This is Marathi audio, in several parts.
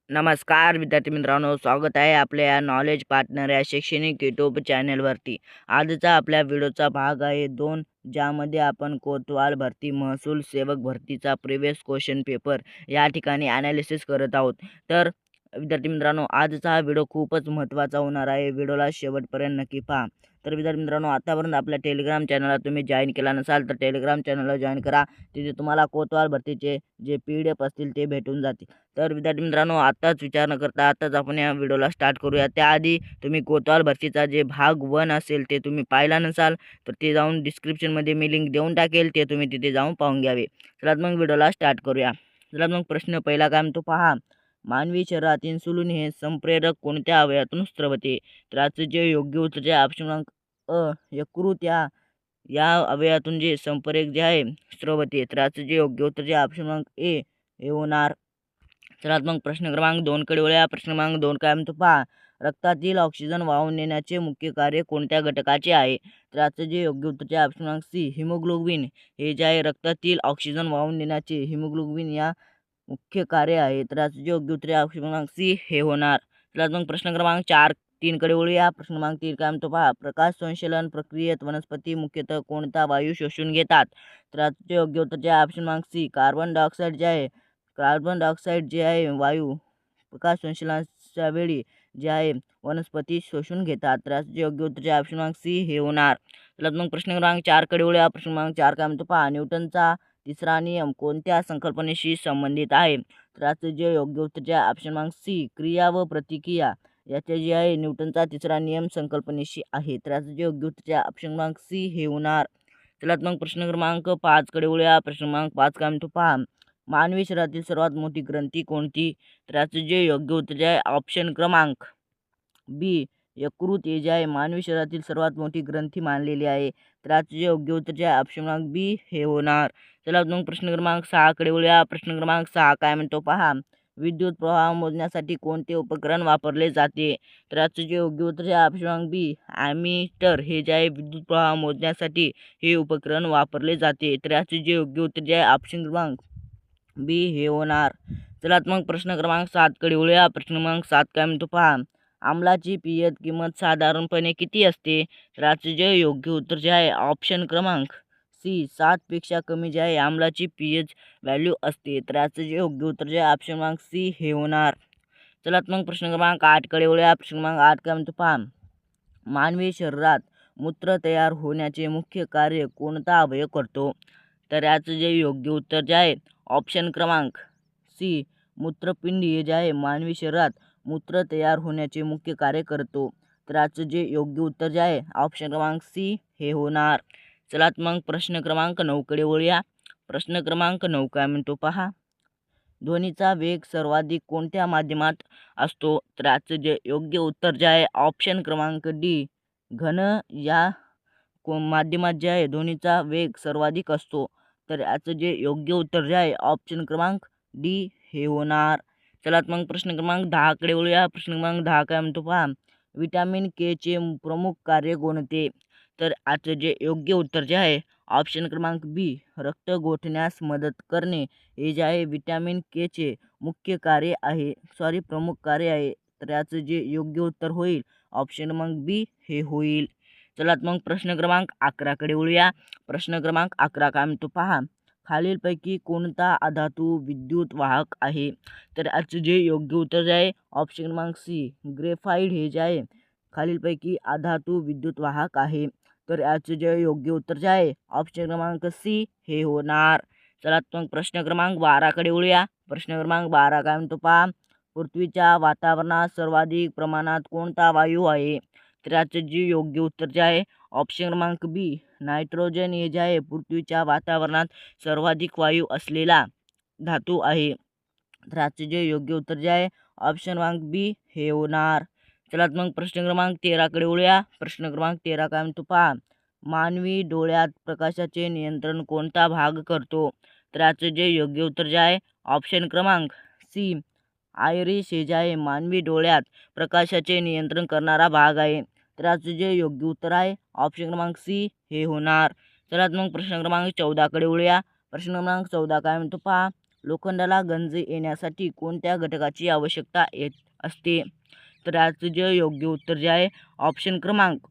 नमस्कार विद्यार्थी मित्रांनो, स्वागत आहे आपल्या या नॉलेज पार्टनर या शैक्षणिक यूट्यूब चॅनलवरती। आजचा आपल्या व्हिडिओचा भाग आहे 2, ज्यामध्ये आपण कोतवाल भरती महसूल सेवक भरतीचा प्रिव्हियस क्वेश्चन पेपर या ठिकाणी ॲनालिसिस करत आहोत। तर विद्यार्थी मित्रांनो, आजचा हा व्हिडिओ खूपच महत्त्वाचा होणार आहे। व्हिडिओला शेवटपर्यंत नक्की पहा। तर विद्यार्थी मित्रांनो, आतापर्यंत आपल्या टेलिग्राम चॅनलला तुम्ही जॉईन केला नसाल तर टेलिग्राम चॅनलला जॉईन करा। तिथे तुम्हाला कोतवाल भरतीचे जे PDF असतील ते भेटून जातील। तर विद्यार्थी मित्रांनो, आत्ताच विचार न करता आत्ताच आपण या व्हिडिओला स्टार्ट करूया। त्याआधी तुम्ही कोतवाल भरतीचा जे भाग 1 असेल ते तुम्ही पाहिला नसाल तर ते जाऊन डिस्क्रिप्शनमध्ये मी लिंक देऊन टाकेल, ते तुम्ही तिथे जाऊन पाहून घ्यावे। चला मग व्हिडिओला स्टार्ट करूया। चला मग प्रश्न पहिला काय म्हणतो पहा, मानवी शरीरात इन्सुलिन हे संप्रेरक कोणत्या अवयवातून स्त्रवते? तर याचं जे योग्य उत्तर जे ऑप्शन क्रमांक अ, यकृत या अवयवातून जे संप्रेरक जे आहे स्त्रवते। तर याचं जे योग्य उत्तर जे ऑप्शन क्रमांक ए हे होणार। चला मग प्रश्न क्रमांक 2 कडे वळूया। प्रश्न क्रमांक 2 काय म्हणतो पहा, रक्तातील ऑक्सिजन वाहून नेण्याचे मुख्य कार्य कोणत्या घटकाचे आहे? तर याचं जे योग्य उत्तर आहे ऑप्शन क्रमांक सी हिमोग्लोबिन हे जे आहे रक्तातील ऑक्सिजन वाहून नेण्याचे हिमोग्लोबिन या मुख्य कार्य आहे। तर याचं जे योग्य उत्तर आहे ऑप्शन क्रमांक सी हे होणार। चला मग प्रश्न क्रमांक 3 कडे वळूया। प्रश्न क्रमांक 3 काय म्हणतो पहा, प्रकाश संश्लेषण प्रक्रियेत वनस्पती मुख्यतः कोणता वायू शोषून घेतात? तर याचं जे योग्य उत्तर जे ऑप्शन क्रमांक सी कार्बन डायऑक्साईड जे आहे जे आहे वायू प्रकाश संश्लेषणाच्या वेळी जे आहे वनस्पती शोषून घेतात। तर याचे योग्य उत्तर जे ऑप्शन क्रमांक सी हे होणार। चला मग प्रश्न क्रमांक 4 कडे वळूया। प्रश्न क्रमांक 4 काय म्हणतो पहा, न्यूटनचा तिसरा नियम कोणत्या संकल्पनेशी संबंधित आहे? तर याचे जे योग्य उत्तर जे ऑप्शन क्रमांक सी क्रिया व प्रतिक्रिया याचे जे आहे न्यूटनचा तिसरा नियम संकल्पनेशी आहे। तर याचे जे योग्य उत्तर जे ऑप्शन क्रमांक सी हे होणार। चला मग प्रश्न क्रमांक 5 कडे वळूया। प्रश्न क्रमांक 5 काय म्हणतो पहा, मानवी शरीरातील सर्वात मोठी ग्रंथी कोणती? तर याचं जे योग्य उत्तर जे आहे ऑप्शन क्रमांक बी यकृत हे जे आहे मानवी शरीरातील सर्वात मोठी ग्रंथी मानलेली आहे। तर याचं जे योग्य उत्तर जे आहे ऑप्शन क्रमांक बी हे होणार। चला मग प्रश्न क्रमांक 6 कडे वळूया। प्रश्न क्रमांक 6 काय म्हणतो पहा, विद्युत प्रवाह मोजण्यासाठी कोणते उपकरण वापरले जाते? तर याचं जे योग्य उत्तर आहे ऑप्शन क्रमांक बी ॲमीटर हे जे आहे विद्युत प्रवाह मोजण्यासाठी हे उपकरण वापरले जाते। तर याचे जे योग्य उत्तर जे आहे ऑप्शन क्रमांक बी हे होणार। चला मग प्रश्न क्रमांक 7 कडे वळूया। प्रश्न क्रमांक 7 काय म्हणतो पहा, आम्लाची पीएच किंमत साधारणपणे किती असते? तर याचे जे योग्य उत्तर जे आहे ऑप्शन क्रमांक सी 7 पेक्षा कमी जे आहे आम्लाची पीएच व्हॅल्यू असते। तर याचे जे योग्य उत्तर जे आहे ऑप्शन क्रमांक सी हे होणार। चला मग प्रश्न क्रमांक 8 कडे वळूया। प्रश्न क्रमांक 8 काय म्हणतो पहा, मानवी शरीरात मूत्र तयार होण्याचे मुख्य कार्य कोणता अवयव करतो? तर याचं जे योग्य उत्तर जे आहे ऑप्शन क्रमांक सी मूत्रपिंड हे जे आहे मानवी शरीरात मूत्र तयार होण्याचे मुख्य कार्य करतो। तर याचं जे योग्य उत्तर जे आहे ऑप्शन क्रमांक सी हे होणार। चला मग प्रश्न क्रमांक 9 कडे वळूया। प्रश्न क्रमांक 9 काय म्हणतो पहा, ध्वनीचा वेग सर्वाधिक कोणत्या माध्यमात असतो? तर याचं जे योग्य उत्तर जे आहे ऑप्शन क्रमांक डी घन या माध्यमात जे आहे ध्वनीचा वेग सर्वाधिक असतो। तर याचं जे योग्य उत्तर जे आहे ऑप्शन क्रमांक डी हे होणार। चला मग प्रश्न क्रमांक 10 कडे वळूया। प्रश्न क्रमांक 10 काय म्हणतो पहा, विटॅमिन के चे प्रमुख कार्य कोणते? तर याचं जे योग्य उत्तर जे आहे ऑप्शन क्रमांक बी रक्त गोठण्यास मदत करणे हे जे आहे विटॅमिन के चे मुख्य कार्य आहे, प्रमुख कार्य आहे। तर याचं जे योग्य उत्तर होईल ऑप्शन क्रमांक बी हे होईल। चला मग प्रश्न क्रमांक 11 कडे वळूया। प्रश्न क्रमांक 11 काय म्हणतो पहा, खालीलपैकी कोणता अधातू विद्युत वाहक आहे? तर याचं जे योग्य उत्तर जे आहे ऑप्शन क्रमांक सी ग्रेफाइट हे जे आहे खालीलपैकी अधातू विद्युत वाहक आहे। तर याचं जे योग्य उत्तर जे आहे ऑप्शन क्रमांक सी हे होणार। चला मग प्रश्न क्रमांक 12 कडे वळूया। प्रश्न क्रमांक 12 काय म्हणतो पहा, पृथ्वीच्या वातावरणात सर्वाधिक प्रमाणात कोणता वायू आहे? तर याचं जे योग्य उत्तर जे आहे ऑप्शन क्रमांक बी नायट्रोजन हे जे आहे पृथ्वीच्या वातावरणात सर्वाधिक वायू असलेला धातू आहे। तर याचे जे योग्य उत्तर जे आहे ऑप्शन क्रमांक बी हे होणार। चला मग प्रश्न क्रमांक 13 कडे वळूया। प्रश्न क्रमांक 13 काय म्हणतो पहा, मानवी डोळ्यात प्रकाशाचे नियंत्रण कोणता भाग करतो? तर याचे जे योग्य उत्तर जे आहे ऑप्शन क्रमांक सी आयरिस हे जे आहे मानवी डोळ्यात प्रकाशाचे नियंत्रण करणारा भाग आहे। तर याचे जे योग्य उत्तर आहे ऑप्शन क्रमांक सी हे होणार। चला मग प्रश्न क्रमांक 14 कडे वळूया। प्रश्न क्रमांक 14 काय म्हणतो पहा, लोखंडाला गंज येण्यासाठी कोणत्या घटकाची आवश्यकता असते? तर याचं जे योग्य उत्तर जे आहे ऑप्शन क्रमांक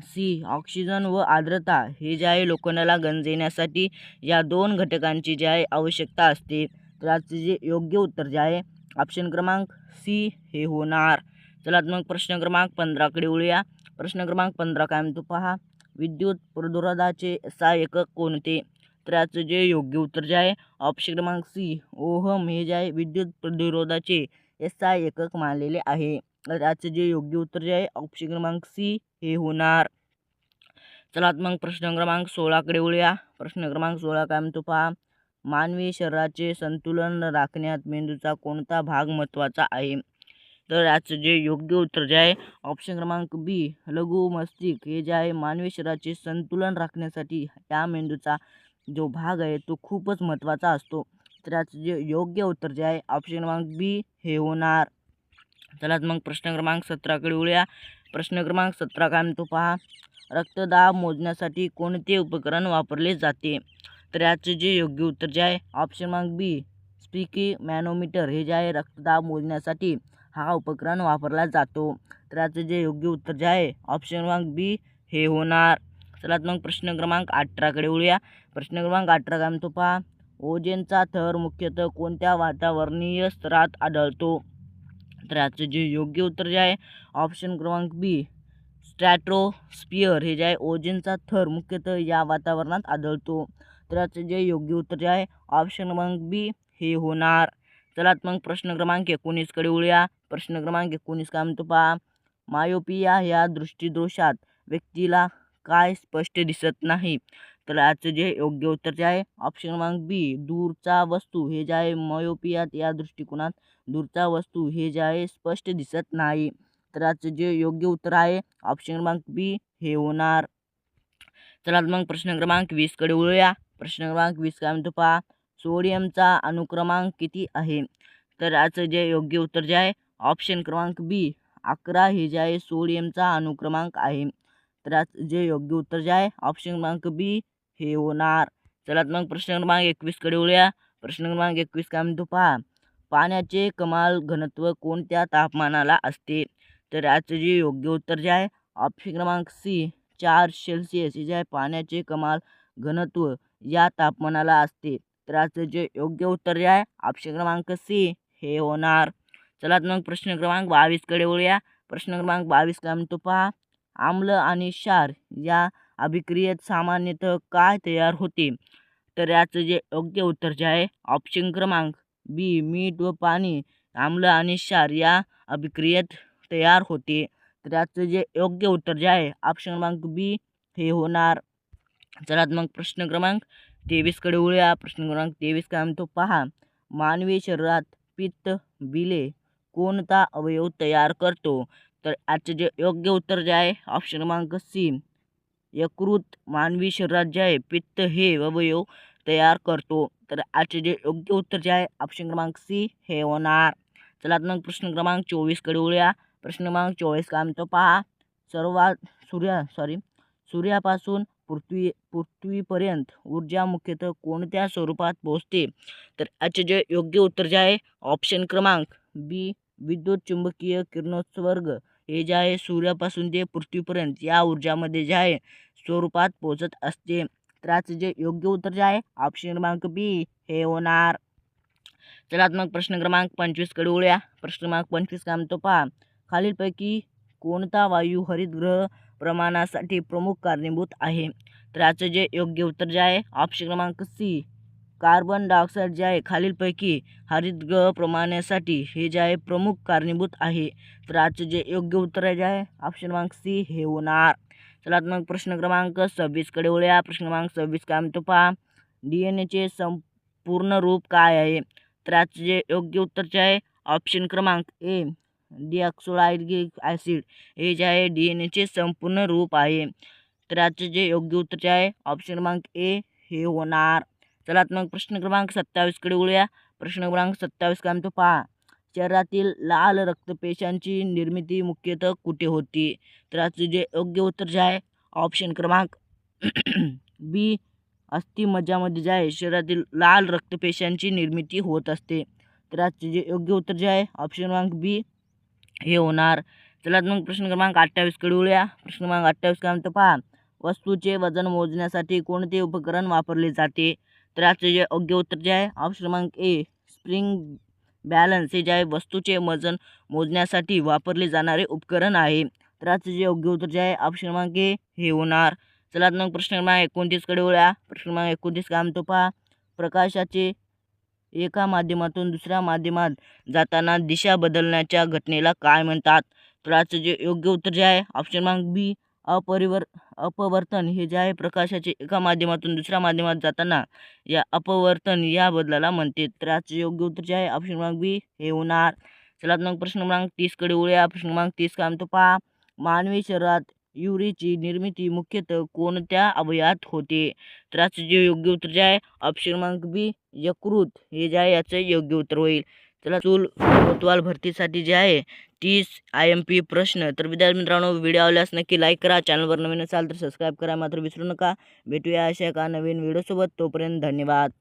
सी ऑक्सिजन व आर्द्रता हे जे आहे लोखंडाला गंज येण्यासाठी या 2 घटकांची जी आहे आवश्यकता असते. तर याचं जे योग्य उत्तर जे आहे ऑप्शन क्रमांक सी हे होणार. चला मग प्रश्न क्रमांक 15 कडे वळूया. प्रश्न क्रमांक 15 काय म्हणतो पहा. विद्युत प्रतिरोधाचे SI एकक कोणते? तर याचं जे योग्य उत्तर जे आहे ऑप्शन क्रमांक सी ओहम हे जे आहे विद्युत प्रतिरोधाचे SI एकक मानलेले आहे. तर याचं जे योग्य उत्तर जे आहे ऑप्शन क्रमांक सी हे होणार. चला मग प्रश्न क्रमांक 16 कडे वळूया. प्रश्न क्रमांक 16 काय म्हणतो पहा. मानवी शरीराचे संतुलन राखण्यात मेंदूचा कोणता भाग महत्त्वाचा आहे? तर याचं जे योग्य उत्तर जे आहे ऑप्शन क्रमांक बी लघु मस्तिष्क हे जे आहे मानवी शरीराचे संतुलन राखण्यासाठी या मेंदूचा जो भाग आहे तो खूपच महत्त्वाचा असतो. तर याचं जे योग्य उत्तर जे आहे ऑप्शन क्रमांक बी हे होणार. चला मग प्रश्न क्रमांक 17 कडे वळूया. प्रश्न क्रमांक 17 काय म्हणतो पहा. रक्तदाब मोजण्यासाठी कोणते उपकरण वापरले जाते? तर याचे जे योग्य उत्तर जे आहे ऑप्शन क्रमांक बी स्पीकी मॅनोमीटर हे जे आहे रक्तदाब मोजण्यासाठी हा उपकरण वापरला जातो. तर याचे जे योग्य उत्तर जे आहे ऑप्शन क्रमांक बी हे होणार. चला मग प्रश्न क्रमांक 18 कडे वळूया. प्रश्न क्रमांक 18 काय म्हणतो पहा. ओझोनचा थर मुख्यतः कोणत्या वातावरणीय स्तरात आढळतो? तर याचं जे योग्य उत्तर जे आहे ऑप्शन क्रमांक बी स्ट्रॅटोस्फियर हे जे आहे ओझोनचा थर मुख्यतः या वातावरणात आढळतो. तर याचं जे योग्य उत्तर जे आहे ऑप्शन क्रमांक बी हे होणार. चला मग प्रश्न क्रमांक 19 कडे वळूया. प्रश्न क्रमांक 19 काय म्हणतो पहा. मायोपिया या दृष्टिदोषात व्यक्तीला काय स्पष्ट दिसत नाही? तर याचं जे योग्य उत्तर जे आहे ऑप्शन क्रमांक बी दूरचा वस्तू हे जे आहे मायोपियात या दृष्टिकोनात दूरचा वस्तू हे जे आहे स्पष्ट दिसत नाही. तर याचं जे योग्य उत्तर आहे ऑप्शन क्रमांक बी हे होणार. चला मग प्रश्न क्रमांक 20 कडे वळूया. प्रश्न क्रमांक 20 काय म्हणतो पहा. सोडियमचा अनुक्रमांक किती आहे? तर याचं जे योग्य उत्तर जे आहे ऑप्शन क्रमांक बी 11 हे जे आहे सोडियमचा अनुक्रमांक आहे. तर याचं जे योग्य उत्तर जे आहे ऑप्शन क्रमांक बी हे होणार. चला मग प्रश्न क्रमांक 21 कडे वळूया. प्रश्न क्रमांक 21 काय म्हणतो पहा. पाण्याचे कमाल घनत्व कोणत्या तापमानाला असते? तर याचं जे योग्य उत्तर जे आहे ऑप्शन क्रमांक सी 4 सेल्सिअस हे जे आहे पाण्याचे कमाल घनत्व या तापमानाला असते. तर याचं जे योग्य उत्तर जे आहे ऑप्शन क्रमांक सी हे होणार. चला मग प्रश्न क्रमांक 22 कडे वळूया. प्रश्न क्रमांक 22 काय म्हणतो पहा. आम्ल आणि क्षार या अभिक्रियेत सामान्यतः काय तयार होते? तर याचं जे योग्य उत्तर जे आहे ऑप्शन क्रमांक बी मीठ व पाणी आम्ल आणि क्षार या अभिक्रियेत तयार होते. तर याचं जे योग्य उत्तर जे आहे ऑप्शन क्रमांक बी हे होणार. चला मग प्रश्न क्रमांक 23 कडे वळूया. प्रश्न क्रमांक 23 काय म्हणतो पहा. मानवी शरीरात पित्त बिले कोणता अवयव तयार करतो? तर याचं जे योग्य उत्तर जे आहे ऑप्शन क्रमांक सी यकृत मानवी शरीरात जे आहे पित्त हे अवयव तयार करतो. तर याचे जे योग्य उत्तर जे आहे ऑप्शन क्रमांक सी हे होणार. चला मग प्रश्न क्रमांक 24 कडे वळूया. प्रश्न क्रमांक 24 काय म्हणतो पहा. सूर्यापासून पृथ्वीपर्यंत ऊर्जा मुख्यतः कोणत्या स्वरूपात पोहोचते? तर याचे जे योग्य उत्तर जे आहे ऑप्शन क्रमांक बी विद्युत चुंबकीय किरणोत्सर्ग हे जे आहे सूर्यापासून ते पृथ्वीपर्यंत या ऊर्जामध्ये जे आहे स्वरूपात पोहोचत असते. तर याचं जे योग्य उत्तर जे आहे ऑप्शन क्रमांक बी हे होणार. चला मग प्रश्न क्रमांक 25 कडे वळूया. प्रश्न क्रमांक 25 काय म्हणतो पहा. खालीलपैकी कोणता वायू हरितगृह प्रमाणासाठी प्रमुख कारणीभूत आहे? तर याचं जे योग्य उत्तर जे आहे ऑप्शन क्रमांक सी कार्बन डायऑक्साईड जे आहे खालीलपैकी हरितगृह प्रमाणासाठी हे जे आहे प्रमुख कारणीभूत आहे. तर याचं जे योग्य उत्तर जे आहे ऑप्शन क्रमांक सी हे होणार. चला मग प्रश्न क्रमांक 26 कडे वळूया. प्रश्न क्रमांक 26 काय म्हणतो पहा. DNA संपूर्ण रूप काय आहे? तर याचं जे योग्य उत्तर जे आहे ऑप्शन क्रमांक ए डिऑक्सोरायबोन्यूक्लिक ॲसिड हे जे आहे DNA संपूर्ण रूप आहे. तर याचं जे योग्य उत्तर जे आहे ऑप्शन क्रमांक ए हे होणार. चला मग प्रश्न क्रमांक 27 कडे वळूया. प्रश्न क्रमांक 27 काय म्हणतो पहा. शरीरातील लाल रक्तपेशांची निर्मिती मुख्यतः कुठे होती? तर याचं जे योग्य उत्तर जे आहे ऑप्शन क्रमांक बी अस्थिमज्जामध्ये जे आहे शरीरातील लाल रक्तपेशांची निर्मिती होत असते. तर याचे जे योग्य उत्तर जे आहे ऑप्शन क्रमांक बी हे होणार. चला मग प्रश्न क्रमांक 28 कडे वळूया. प्रश्न क्रमांक 28 काय म्हणतो पहा, वस्तूचे वजन मोजण्यासाठी कोणते उपकरण वापरले जाते? तर याचे जे योग्य उत्तर जे आहे ऑप्शन क्रमांक ए स्प्रिंग बॅलन्स हे जे आहे वस्तूचे वजन मोजण्यासाठी वापरले जाणारे उपकरण आहे. तर याचे जे योग्य उत्तर जे आहे ऑप्शन क्रमांक ए हे होणार. चला मग प्रश्न क्रमांक 29 कडे वळूया. प्रश्न क्रमांक 29 काय म्हणतो पहा, प्रकाशाचे एका माध्यमातून दुसऱ्या माध्यमात जाताना दिशा बदलण्याच्या घटनेला काय म्हणतात? तर याचं जे योग्य उत्तर जे आहे ऑप्शन क्रमांक बी अपवर्तन हे जे आहे प्रकाशाचे एका माध्यमातून दुसऱ्या माध्यमात जाताना या अपवर्तन या बदलाला म्हणते. तर याचं योग्य उत्तर जे आहे ऑप्शन क्रमांक बी हे होणार. चला मग प्रश्न क्रमांक 30 कडे वळूया. प्रश्न क्रमांक 30 काय म्हणतो पहा, मानवी शरीरात युरियाची निर्मिती मुख्यतः कोणत्या अवयवात होते? तर याचं जे योग्य उत्तर जे आहे ऑप्शन क्रमांक बी यकृत हे जे आहे याचं योग्य उत्तर होईल. चला कोतवाल भरतीसाठी जे आहे 30 IMP प्रश्न. तर विद्यार्थी मित्रांनो, व्हिडिओ आवडल्यास नक्की लाईक करा. चॅनलवर नवीन असाल तर सबस्क्राईब करा मात्र विसरू नका. भेटूया अशा एका नवीन व्हिडिओसोबत. तोपर्यंत धन्यवाद.